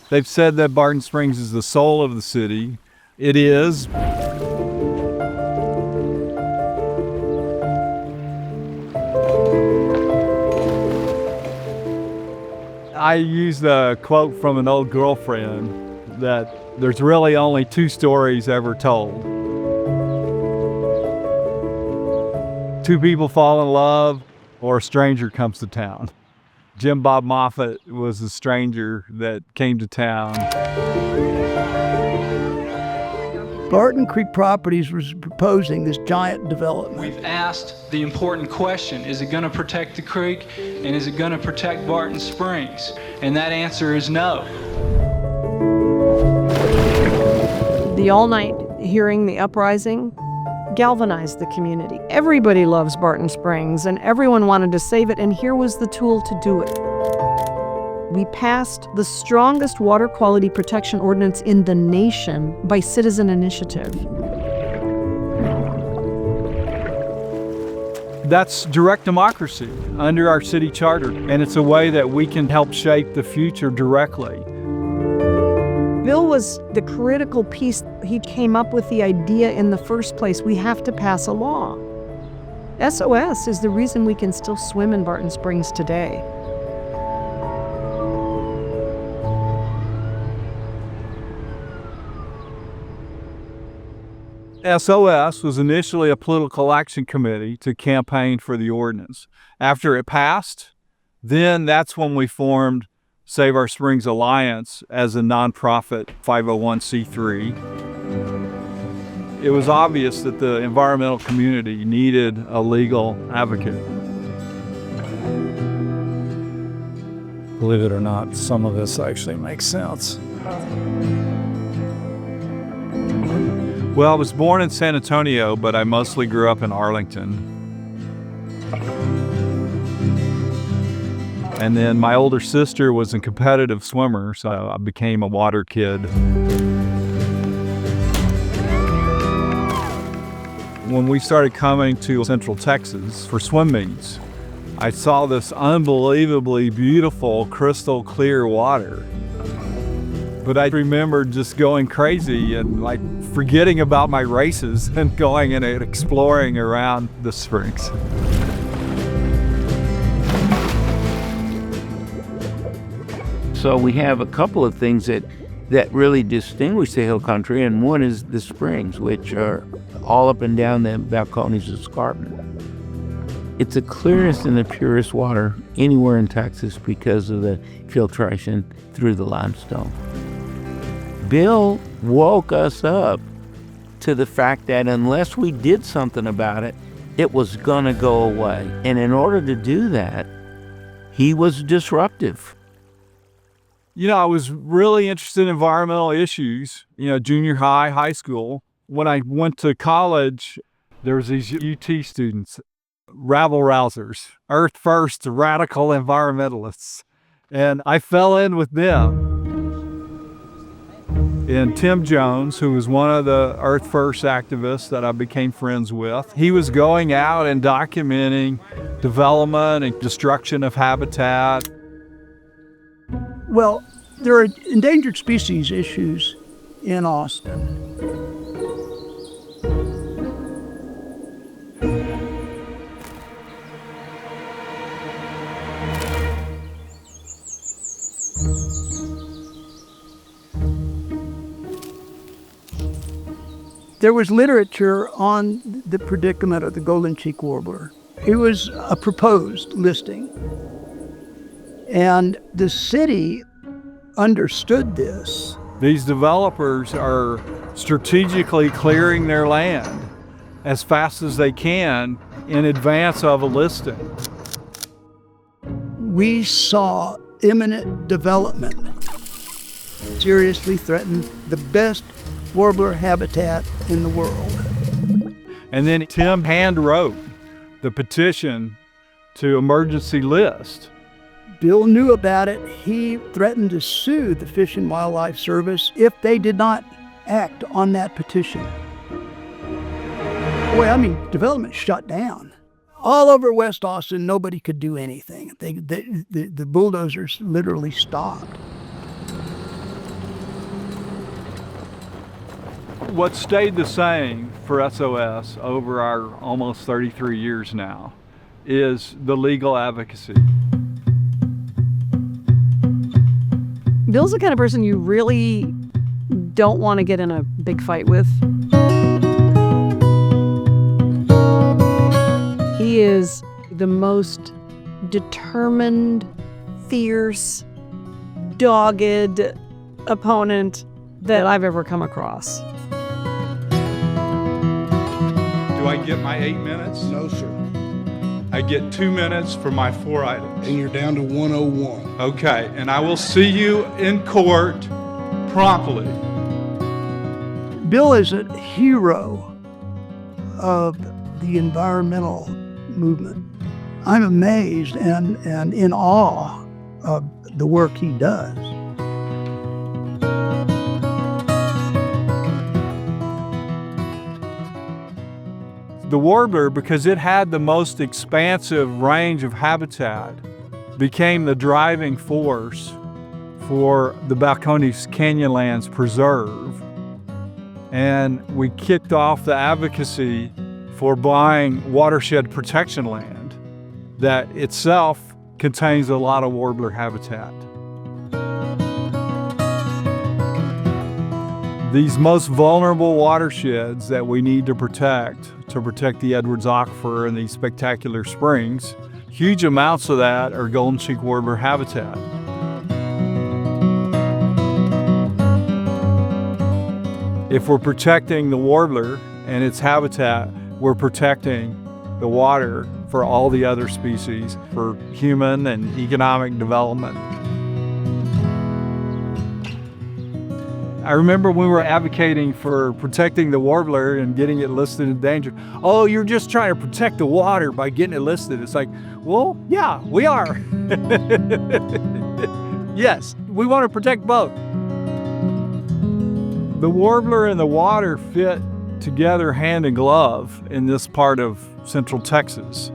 They've said that Barton Springs is the soul of the city. It is. I used a quote from an old girlfriend that there's really only two stories ever told. Two people fall in love, or a stranger comes to town. Jim Bob Moffett was a stranger that came to town. Barton Creek Properties was proposing this giant development. We've asked the important question, is it going to protect the creek, and is it going to protect Barton Springs? And that answer is no. The all-night hearing, the uprising, galvanized the community. Everybody loves Barton Springs, and everyone wanted to save it, and here was the tool to do it. We passed the strongest water quality protection ordinance in the nation by citizen initiative. That's direct democracy under our city charter, and it's a way that we can help shape the future directly. Bill was the critical piece. He came up with the idea in the first place. We have to pass a law. SOS is the reason we can still swim in Barton Springs today. SOS was initially a political action committee to campaign for the ordinance. After it passed, then that's when we formed Save Our Springs Alliance as a nonprofit 501c3. It was obvious that the environmental community needed a legal advocate. Believe it or not, some of this actually makes sense. Well, I was born in San Antonio, but I mostly grew up in Arlington. And then my older sister was a competitive swimmer, so I became a water kid. When we started coming to Central Texas for swim meets, I saw this unbelievably beautiful, crystal clear water. But I remember just going crazy and like forgetting about my races and going and exploring around the springs. So we have a couple of things that really distinguish the hill country, and one is the springs, which are all up and down the Balcones Escarpment. It's the clearest and the purest water anywhere in Texas because of the filtration through the limestone. Bill woke us up to the fact that unless we did something about it, it was gonna go away. And in order to do that, he was disruptive. You know, I was really interested in environmental issues, junior high, high school. When I went to college, there was these UT students, rabble-rousers, earth first, radical environmentalists. And I fell in with them. And Tim Jones, who was one of the Earth First activists that I became friends with, he was going out and documenting development and destruction of habitat. Well, there are endangered species issues in Austin. There was literature on the predicament of the golden cheek warbler. It was a proposed listing. And the city understood this. These developers are strategically clearing their land as fast as they can in advance of a listing. We saw imminent development seriously threaten the best warbler habitat in the world. And then Tim hand wrote the petition to emergency list. Bill knew about it. He threatened to sue the Fish and Wildlife Service if they did not act on that petition. Development shut down. All over West Austin, nobody could do anything. The bulldozers literally stopped. what stayed the same for SOS over our almost 33 years now is the legal advocacy. Bill's the kind of person you really don't want to get in a big fight with. He is the most determined, fierce, dogged opponent that I've ever come across. Do I get my 8 minutes? No, sir. I get 2 minutes for my 4 items. And you're down to 101. Okay, and I will see you in court promptly. Bill is a hero of the environmental movement. I'm amazed and in awe of the work he does. The warbler, because it had the most expansive range of habitat, became the driving force for the Balcones Canyonlands Preserve. And we kicked off the advocacy for buying watershed protection land that itself contains a lot of warbler habitat. These most vulnerable watersheds that we need to protect the Edwards Aquifer and these spectacular springs, huge amounts of that are golden cheek warbler habitat. If we're protecting the warbler and its habitat, we're protecting the water for all the other species, for human and economic development. I remember when we were advocating for protecting the warbler and getting it listed endangered. Oh, you're just trying to protect the water by getting it listed. It's like, well, yeah, we are. Yes, we want to protect both. The warbler and the water fit together hand in glove in this part of Central Texas.